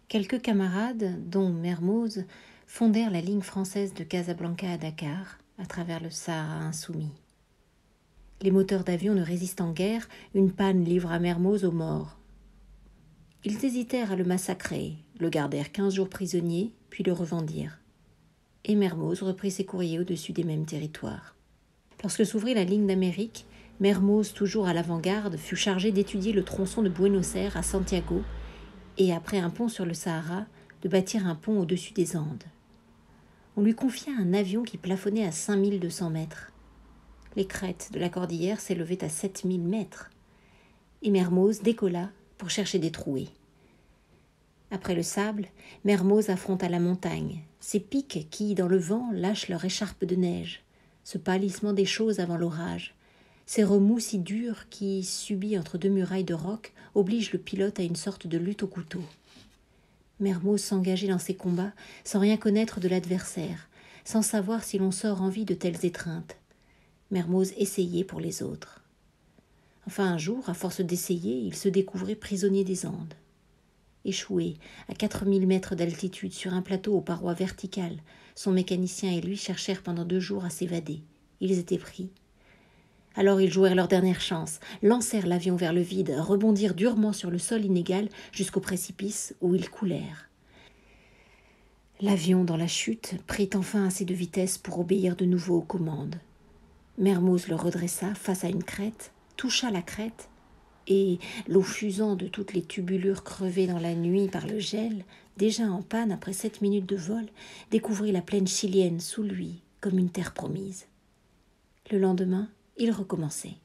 Quelques camarades, dont Mermoz, fondèrent la ligne française de Casablanca à Dakar, à travers le Sahara insoumis. Les moteurs d'avion ne résistant guère, une panne livra Mermoz aux morts. Ils hésitèrent à le massacrer, le gardèrent 15 jours prisonnier, puis le revendirent. Et Mermoz reprit ses courriers au-dessus des mêmes territoires. Lorsque s'ouvrit la ligne d'Amérique, Mermoz, toujours à l'avant-garde, fut chargé d'étudier le tronçon de Buenos Aires à Santiago et, après un pont sur le Sahara, de bâtir un pont au-dessus des Andes. On lui confia un avion qui plafonnait à 5200 mètres. Les crêtes de la cordillère s'élevaient à 7000 mètres. Et Mermoz décolla pour chercher des trouées. Après le sable, Mermoz affronta la montagne, ces pics qui, dans le vent, lâchent leur écharpe de neige, ce pâlissement des choses avant l'orage, ces remous si durs qui, subis entre deux murailles de roc, obligent le pilote à une sorte de lutte au couteau. Mermoz s'engageait dans ces combats sans rien connaître de l'adversaire, sans savoir si l'on sort en vie de telles étreintes. Mermoz essayait pour les autres. Enfin un jour, à force d'essayer, il se découvrait prisonnier des Andes. Échoué à 4000 mètres d'altitude sur un plateau aux parois verticales, son mécanicien et lui cherchèrent pendant 2 jours à s'évader. Ils étaient pris. Alors ils jouèrent leur dernière chance, lancèrent l'avion vers le vide, rebondirent durement sur le sol inégal jusqu'au précipice où ils coulèrent. L'avion, dans la chute, prit enfin assez de vitesse pour obéir de nouveau aux commandes. Mermoz le redressa face à une crête, toucha la crête, et, l'eau fusant de toutes les tubulures crevées dans la nuit par le gel, déjà en panne après 7 minutes de vol, découvrit la plaine chilienne sous lui comme une terre promise. Le lendemain, il recommençait.